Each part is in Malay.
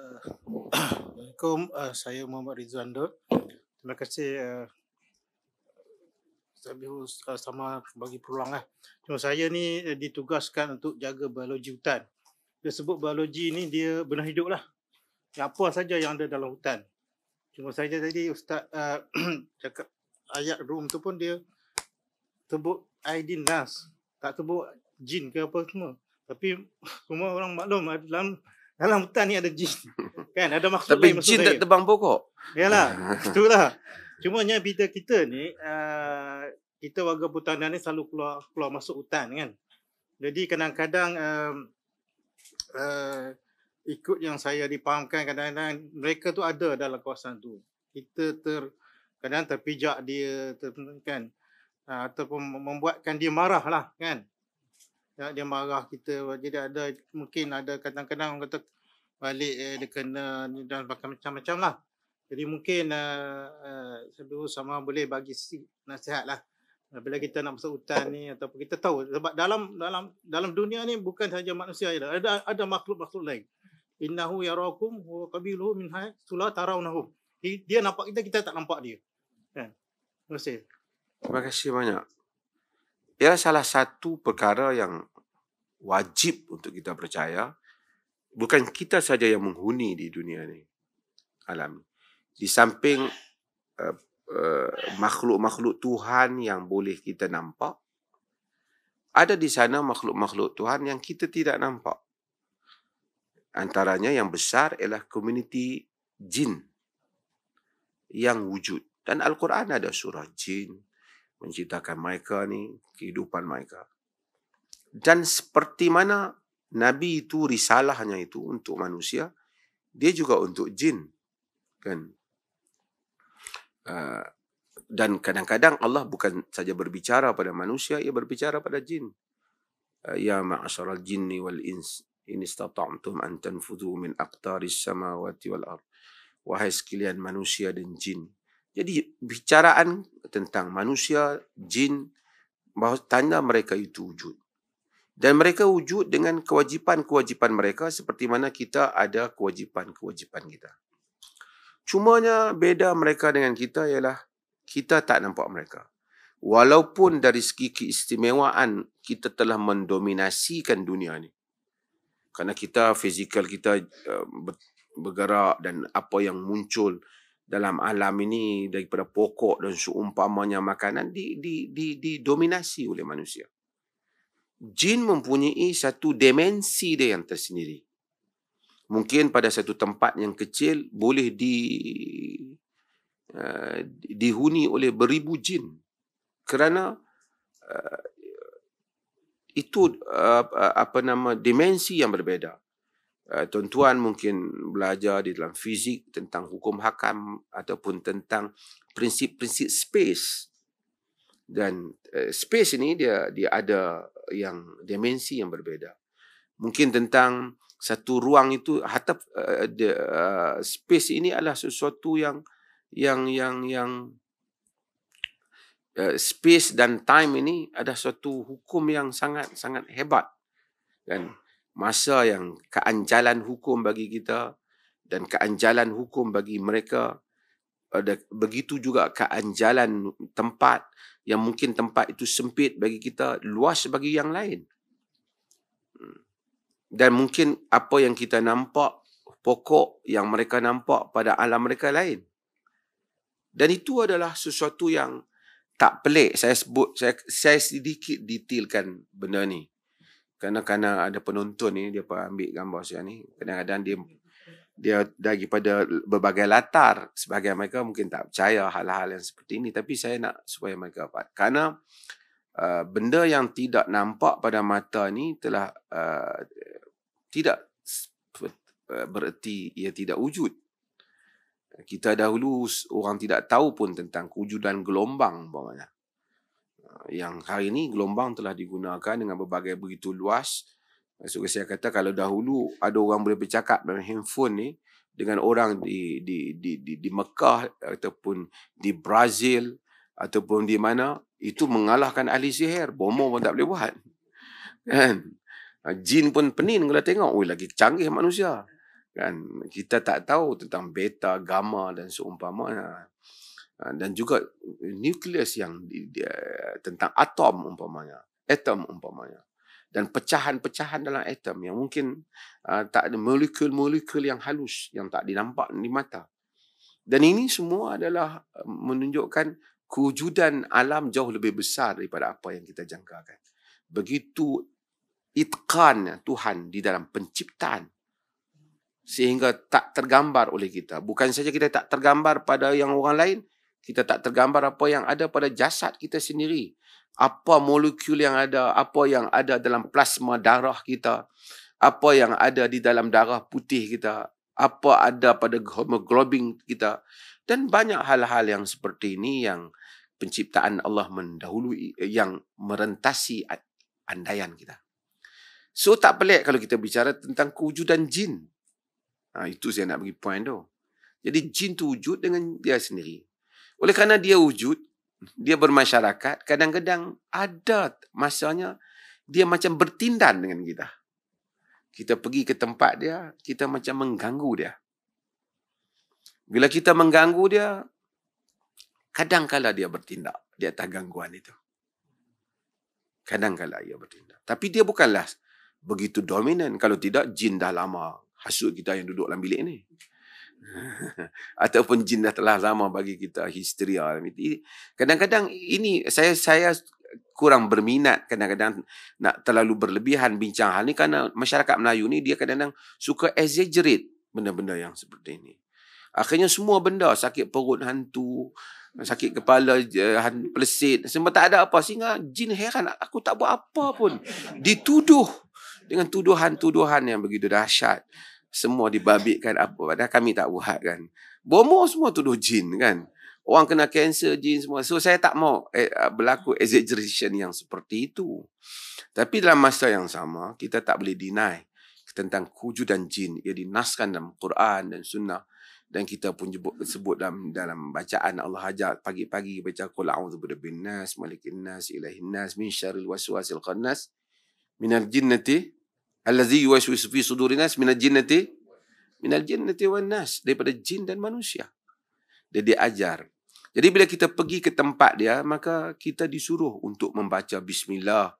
Assalamualaikum, saya Muhammad Rizwan Dor. Terima kasih Sabihu sama bagi peluang lah. Cuma saya ni ditugaskan untuk jaga biologi hutan. Dia sebut biologi ni dia benda hidup lah. Apa saja yang ada dalam hutan. Cuma saja tadi Ustaz cakap ayat room tu pun dia sebut Aidin Nas. Tak sebut jin ke apa semua. Tapi semua orang maklum dalam hutan ni ada jin. Kan ada maksud Tapi lain maksud jin saya. tak tebang pokok. Yalah, itulah. Cumanya kita ni kita warga Putanan ni selalu keluar masuk hutan kan. Jadi kadang-kadang ikut yang saya dipahamkan, kadang-kadang mereka tu ada dalam kawasan tu. Kita kadang terpijak dia kan, ataupun membuatkan dia marah lah kan. Dia marah kita, jadi mungkin ada kadang-kadang orang kata balik dia kena dan macam-macam lah. Jadi mungkin Sabihu sama boleh bagi nasihat lah. Bila kita nak masuk hutan ni, ataupun kita tahu sebab dalam dunia ni bukan sahaja manusia je, ada makhluk-makhluk lain. Innahu yarakum wa qabiluhu min haythu la tarawnahum. Dia nampak kita tak nampak dia. Kan? Terima kasih. Terima kasih banyak. Ia salah satu perkara yang wajib untuk kita percaya. Bukan kita saja yang menghuni di dunia ni. Alam. Di samping makhluk-makhluk Tuhan yang boleh kita nampak, ada di sana makhluk-makhluk Tuhan yang kita tidak nampak. Antaranya yang besar ialah komuniti jin yang wujud. Dan Al-Quran ada surah jin menceritakan mereka ni, kehidupan mereka. Dan seperti mana Nabi itu risalahnya itu untuk manusia, dia juga untuk jin. Kan? Dan kadang-kadang Allah bukan saja berbicara pada manusia, ia berbicara pada jin. Ya ma'asyaral jinni wal ins, in istata'tum an tanfudhu min aqtaris samawati wal ard. Wahai sekalian manusia dan jin. Jadi bicaraan tentang manusia, jin, bahawa tanda mereka itu wujud. Dan mereka wujud dengan kewajipan-kewajipan mereka seperti mana kita ada kewajipan-kewajipan kita. Cumanya beda mereka dengan kita ialah kita tak nampak mereka. Walaupun dari segi keistimewaan kita telah mendominasikan dunia ni. Kerana kita, fizikal kita bergerak dan apa yang muncul dalam alam ini daripada pokok dan seumpamanya makanan didominasi oleh manusia. Jin mempunyai satu dimensi dia yang tersendiri. Mungkin pada satu tempat yang kecil boleh dihuni oleh beribu jin. Kerana itu dimensi yang berbeza. Tuan-tuan mungkin belajar di dalam fizik tentang hukum hakam ataupun tentang prinsip-prinsip space. Dan space ini dia ada yang dimensi yang berbeza. Mungkin tentang satu ruang itu, space ini adalah sesuatu yang space dan time ini ada suatu hukum yang sangat hebat. Dan masa yang keanjalan hukum bagi kita dan keanjalan hukum bagi mereka, begitu juga keanjalan tempat yang mungkin tempat itu sempit bagi kita, luas bagi yang lain. Dan mungkin apa yang kita nampak, pokok yang mereka nampak pada alam mereka lain. Dan itu adalah sesuatu yang tak pelik. Saya sedikit detailkan benda ni. Kerana ada penonton ni, dia ambil gambar saya ni. Kadang-kadang dia daripada berbagai latar. Sebahagian mereka mungkin tak percaya hal-hal yang seperti ini. Tapi saya nak supaya mereka dapat. Kerana benda yang tidak nampak pada mata ni telah tidak bererti ia tidak wujud. Kita dahulu orang tidak tahu pun tentang kewujudan gelombang. Yang hari ini gelombang telah digunakan dengan berbagai begitu luas. So saya kata kalau dahulu ada orang boleh bercakap dengan handphone ni dengan orang di Mekah ataupun di Brazil ataupun di mana, itu mengalahkan ahli sihir. Bomoh pun tak boleh buat. Kan? Jin pun pening kalau tengok, lagi canggih manusia. Kan kita tak tahu tentang beta, gamma dan seumpamanya. Dan juga nukleus yang tentang atom umpamanya, atom umpamanya. Dan pecahan-pecahan dalam atom yang mungkin tak ada molekul-molekul yang halus yang tak dinampak di mata. Dan ini semua adalah menunjukkan kewujudan alam jauh lebih besar daripada apa yang kita jangkakan. Begitu itqan Tuhan di dalam penciptaan sehingga tak tergambar oleh kita. Bukan saja kita tak tergambar pada yang orang lain, kita tak tergambar apa yang ada pada jasad kita sendiri. Apa molekul yang ada, apa yang ada dalam plasma darah kita, apa yang ada di dalam darah putih kita, apa ada pada hemoglobin kita, dan banyak hal-hal yang seperti ini yang penciptaan Allah mendahului, yang merentasi andaian kita. So tak pelik kalau kita bicara tentang kewujudan jin. Itu saya nak bagi point tu. Jadi jin tu wujud dengan dia sendiri. Oleh kerana dia wujud, dia bermasyarakat, kadang-kadang ada masanya dia macam bertindan dengan kita. Kita pergi ke tempat dia, kita macam mengganggu dia. Bila kita mengganggu dia, kadang-kala dia bertindak di atas gangguan itu. Kadang-kala dia bertindak. Tapi dia bukanlah begitu dominan. Kalau tidak, jin dah lama hasut kita yang duduk dalam bilik ni. Ataupun jin dah telah lama bagi kita histeria. Kadang-kadang ini saya kurang berminat kadang-kadang nak terlalu berlebihan bincang hal ni, kerana masyarakat Melayu ni dia kadang-kadang suka exaggerate benda-benda yang seperti ini. Akhirnya semua benda, sakit perut hantu, sakit kepala pelesit, semua tak ada apa, sehingga jin heran, aku tak buat apa pun. Dituduh dengan tuduhan-tuduhan yang begitu dahsyat. Semua dibabitkan apa, padahal kami tak buat kan. Bomo semua tuduh jin kan. Orang kena kanser jin semua. So saya tak mau berlaku exaggeration yang seperti itu. Tapi dalam masa yang sama, kita tak boleh deny tentang kewujudan jin. Ia dinaskan dalam Quran dan Sunnah. Dan kita pun sebut dalam bacaan Allah ajar pagi-pagi baca qul a'udzu birabbin nas, malikin nas, ilahin nas, min syarril waswasil khannas, minal jinnati allazi yuwaswisu fi sudurin nas, minal jinnati wan nas, daripada jin dan manusia. Dia ajar. Jadi bila kita pergi ke tempat dia, maka kita disuruh untuk membaca bismillah,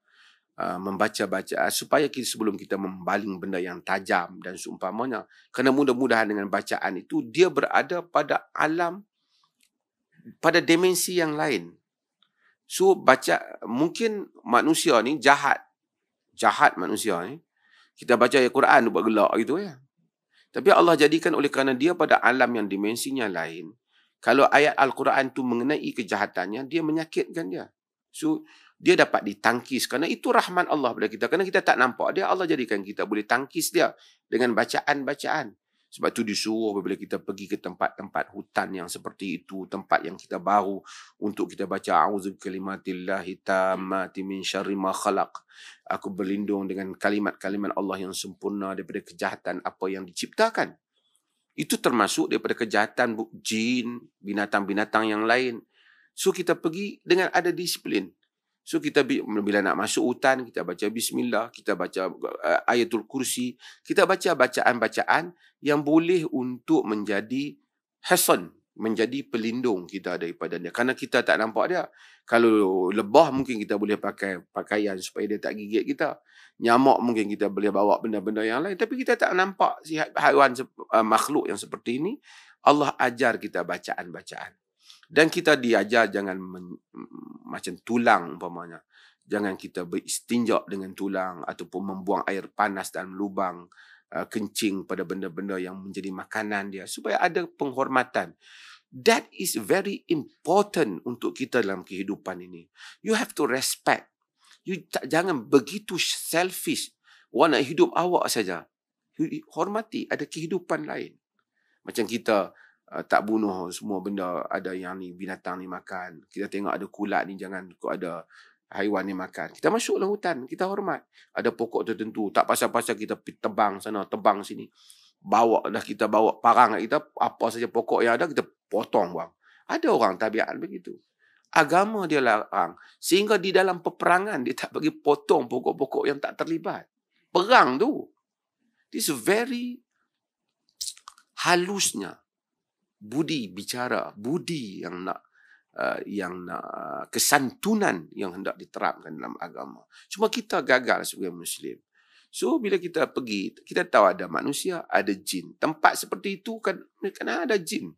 membaca bacaan supaya kita, sebelum kita membaling benda yang tajam dan seumpamanya, kerana mudah-mudahan dengan bacaan itu dia berada pada alam, pada dimensi yang lain. So baca, mungkin manusia ni jahat manusia ni, kita baca ayat Quran buat gelak gitu ya. Tapi Allah jadikan oleh kerana dia pada alam yang dimensinya lain, kalau ayat Al-Quran tu mengenai kejahatannya, dia menyakitkan dia. So dia dapat ditangkis. Kerana itu rahmat Allah pada kita. Kerana kita tak nampak dia, Allah jadikan kita boleh tangkis dia dengan bacaan-bacaan. Sebab tu disuruh bila kita pergi ke tempat-tempat hutan yang seperti itu, tempat yang kita baru, untuk kita baca a'udzu bikalimatillahi tammati min syarri ma khalaq. Aku berlindung dengan kalimat-kalimat Allah yang sempurna daripada kejahatan apa yang diciptakan. Itu termasuk daripada kejahatan jin, binatang-binatang yang lain. So kita pergi dengan ada disiplin. So kita bila nak masuk hutan, kita baca bismillah, kita baca ayatul kursi, kita baca bacaan-bacaan yang boleh untuk menjadi hasan, menjadi pelindung kita daripada dia. Kerana kita tak nampak dia. Kalau lebah mungkin kita boleh pakai pakaian supaya dia tak gigit kita. Nyamuk mungkin kita boleh bawa benda-benda yang lain. Tapi kita tak nampak haiwan makhluk yang seperti ini. Allah ajar kita bacaan-bacaan. Dan kita diajar jangan macam tulang umpamanya. Jangan kita beristinja dengan tulang ataupun membuang air panas dalam lubang, kencing pada benda-benda yang menjadi makanan dia, supaya ada penghormatan. That is very important untuk kita dalam kehidupan ini. You have to respect. Jangan begitu selfish. Orang nak hidup awak saja. Hormati, ada kehidupan lain. Macam kita tak bunuh semua benda, ada yang ni binatang ni makan. Kita tengok ada kulat ni, jangan ada haiwan ni makan. Kita masuk dalam hutan, kita hormat. Ada pokok tertentu, tak pasal-pasal kita tebang sana, tebang sini. Kita bawa parang kita, apa saja pokok yang ada kita potong buang. Ada orang tabiat begitu. Agama dia larang. Sehingga di dalam peperangan dia tak bagi potong pokok-pokok yang tak terlibat. Perang tu. This is very halusnya budi bicara, budi yang nak kesantunan yang hendak diterapkan dalam agama. Cuma kita gagal sebagai Muslim. So bila kita pergi, kita tahu ada manusia, ada jin. Tempat seperti itu kan ada jin.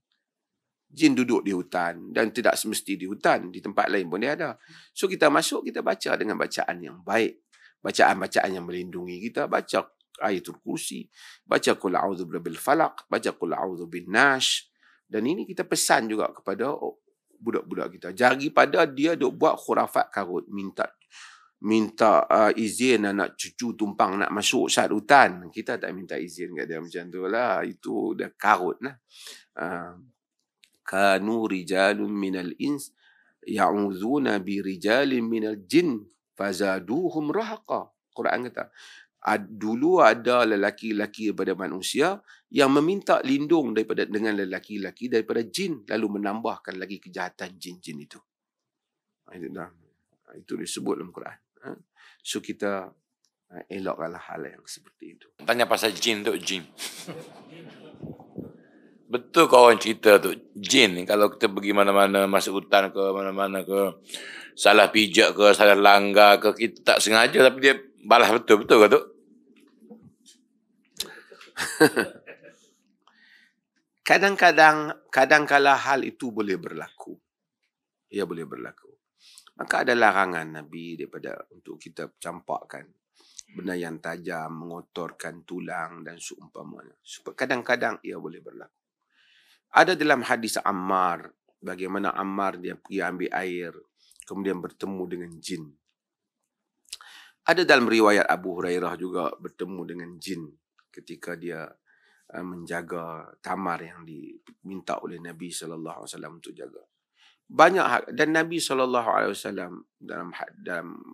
Jin duduk di hutan, dan tidak semesti di hutan, di tempat lain pun dia ada. So kita masuk, kita baca dengan bacaan yang baik. Bacaan-bacaan yang melindungi kita. Baca ayatul kursi, baca qul a'udzu birabbil falaq, baca qul a'udzu binnas. Dan ini kita pesan juga kepada budak-budak kita. Jari pada dia duk buat khurafat karut, minta izin anak cucu tumpang nak masuk sat hutan. Kita tak minta izin kat dia macam tu lah. Itu dah karut lah. Kanu rijalun minal ins ya'udzuuna bi rijalin minal jin fazaduhum rahaqa. Quran kata, dulu ada lelaki-lelaki daripada manusia yang meminta lindung dengan lelaki-lelaki daripada jin, lalu menambahkan lagi kejahatan jin-jin itu. Itu disebut dalam Quran. So kita elakkanlah hal yang seperti itu. Tanya pasal jin tu, jin. Betul kawan cerita tu, jin ni kalau kita pergi mana-mana, masuk hutan ke mana-mana ke, salah pijak ke, salah langgar ke, kita tak sengaja tapi dia balas betul-betul ke tu? Kadang-kala hal itu boleh berlaku. Ia boleh berlaku. Maka ada larangan Nabi daripada untuk kita campakkan benda yang tajam, mengotorkan tulang dan seumpamanya. Kadang-kadang ia boleh berlaku. Ada dalam hadis Ammar, bagaimana Ammar dia pergi ambil air, kemudian bertemu dengan jin. Ada dalam riwayat Abu Hurairah juga bertemu dengan jin ketika dia menjaga tamar yang diminta oleh Nabi SAW untuk jaga. Banyak, dan Nabi SAW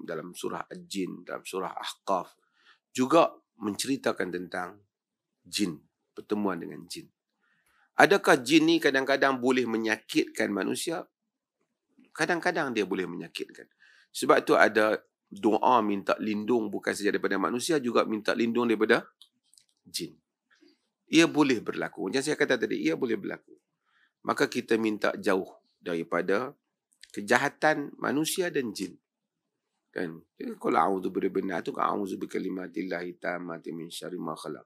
dalam surah Al-Jin, dalam surah Ahqaf juga menceritakan tentang jin, pertemuan dengan jin. Adakah jin ni kadang-kadang boleh menyakitkan manusia? Kadang-kadang dia boleh menyakitkan. Sebab tu ada doa minta lindung bukan saja daripada manusia, juga minta lindung daripada jin. Ia boleh berlaku. Macam saya kata tadi, ia boleh berlaku. Maka kita minta jauh daripada kejahatan manusia dan jin. Kan? Qul a'udzu birabbil nas, a'udzu bikalimatillahi tammati min syarri ma khalaq,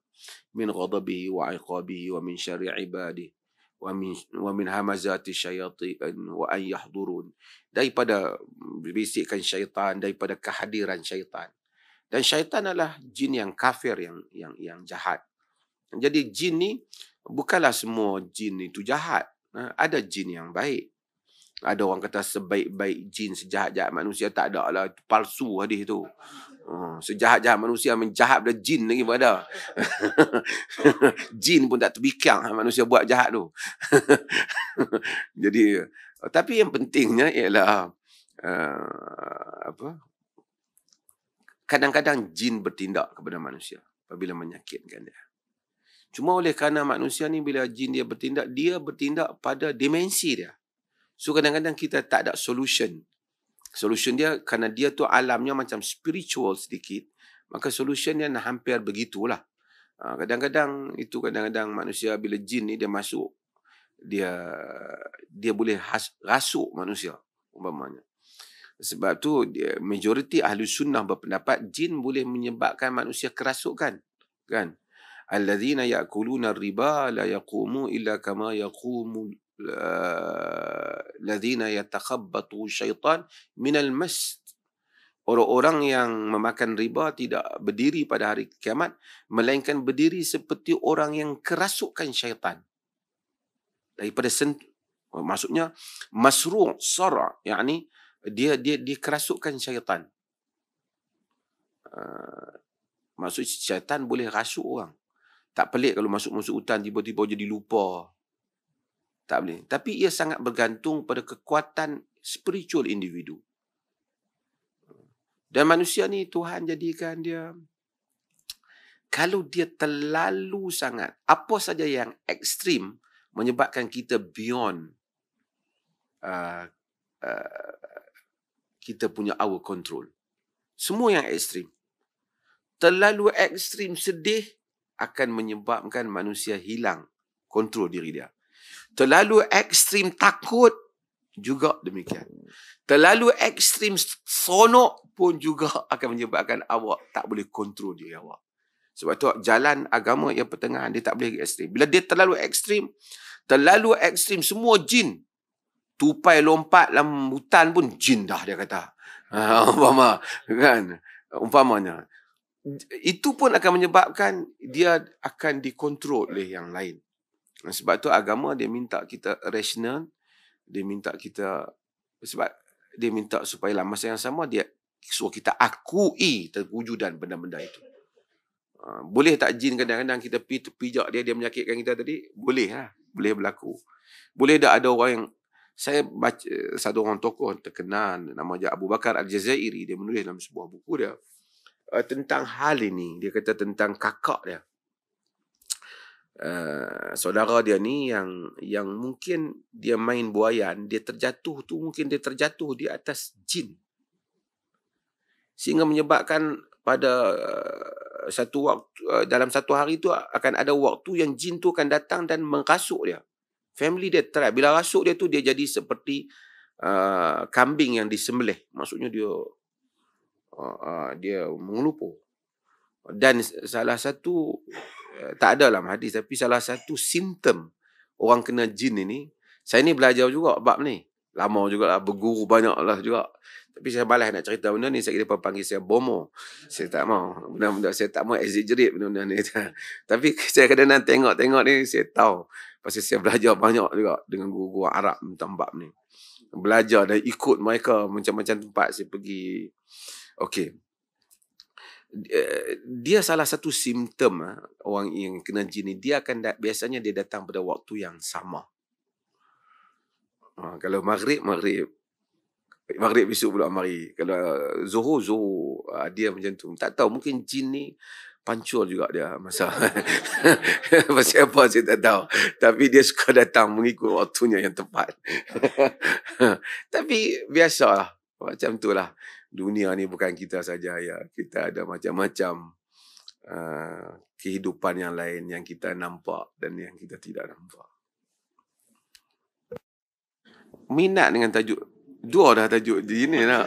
min ghadabihi wa 'iqabihi wa min syarri ibadihi wa min hamazati syayatin wa an yahdurun. Daripada bisikan syaitan, daripada kehadiran syaitan. Dan syaitan adalah jin yang kafir, yang jahat. Jadi jin ni bukanlah semua jin itu jahat. Ada jin yang baik. Ada orang kata sebaik-baik jin, sejahat-jahat manusia, tak ada lah. Palsu hadis tu. Sejahat-jahat manusia menjahat pada jin lagi pun ada. Jin pun tak terbikiang manusia buat jahat tu. Jadi, tapi yang pentingnya ialah kadang-kadang jin bertindak kepada manusia apabila menyakitkan dia. Cuma oleh kerana manusia ni bila jin dia bertindak pada dimensi dia. So kadang-kadang kita tak ada solution. Solution dia kerana dia tu alamnya macam spiritual sedikit, maka solution dia hampir begitulah. Kadang-kadang manusia bila jin ni dia masuk, dia boleh rasuk manusia umpamanya. Sebab tu majoriti ahli sunnah berpendapat jin boleh menyebabkan manusia kerasukan, kan? Alladzina ya'kuluna ar-riba la yaqumu illa kama yaqumu alladzina yatakhabbatu syaitan minal mas. Orang-orang yang memakan riba tidak berdiri pada hari kiamat melainkan berdiri seperti orang yang kerasukan syaitan. Daripada maksudnya masru' sara', yakni dia kerasukan syaitan. Maksud syaitan boleh rasuk orang. Tak pelik kalau masuk hutan tiba-tiba jadi lupa. Tak boleh. Tapi ia sangat bergantung pada kekuatan spiritual individu. Dan manusia ni Tuhan jadikan dia, kalau dia terlalu sangat, apa saja yang ekstrim menyebabkan kita beyond kita punya our control. Semua yang ekstrim. Terlalu ekstrim sedih akan menyebabkan manusia hilang kontrol diri dia. Terlalu ekstrim takut juga demikian. Terlalu ekstrim seronok pun juga akan menyebabkan awak tak boleh kontrol diri awak. Sebab tu jalan agama yang pertengahan dia tak boleh ekstrim. Bila dia terlalu ekstrim semua jin. Tupai lompat dalam hutan pun jin dah dia kata. Umpama kan? Umpamanya. Itu pun akan menyebabkan dia akan dikontrol oleh yang lain. Sebab tu agama dia minta kita rational, dia minta kita sebab dia minta supaya dalam masa yang sama dia suruh kita akui terwujudan benda-benda itu. Boleh tak jin kadang-kadang kita pijak dia menyakitkan kita tadi? Boleh lah. Boleh berlaku. Boleh tak ada orang yang saya baca satu orang tokoh terkenal nama dia Abu Bakar Al-Jazairi, dia menulis dalam sebuah buku dia tentang hal ini. Dia kata tentang kakak dia. Saudara dia ni yang mungkin dia main buaian, dia terjatuh tu mungkin dia terjatuh di atas jin. Sehingga menyebabkan pada satu waktu dalam satu hari tu akan ada waktu yang jin tu akan datang dan mengasuk dia. Family dia try. Bila rasuk dia tu dia jadi seperti kambing yang disembelih. Maksudnya dia mengelupuh. Dan salah satu tak ada dalam hadis tapi salah satu simptom orang kena jin ini, saya ni belajar juga bab ni. Lama jugalah, berguru banyak lah juga. Tapi saya balas nak cerita benda ni, saya kira panggil saya bomo. Saya tak mau. Benda-benda saya tak mau exaggerate benda-benda ni. Tapi saya kadang-kadang tengok-tengok ni, saya tahu. Pasal saya belajar banyak juga dengan guru-guru Arab tentang bab ni. Belajar dan ikut mereka macam-macam tempat saya pergi. Okey. Dia salah satu simptom orang yang kena jin ni, dia akan biasanya dia datang pada waktu yang sama. Kalau maghrib besok pula mari. Kalau zuhur dia macam tu. Tak tahu, mungkin jin ni pancur juga dia masa. Pasal apa saya tak tahu. Tapi dia suka datang mengikut waktunya yang tepat. Tapi biasalah. Macam tu lah. Dunia ni bukan kita saja ya. Kita ada macam-macam kehidupan yang lain yang kita nampak dan yang kita tidak nampak. Minat dengan tajuk. Dua dah tajuk di sini lah.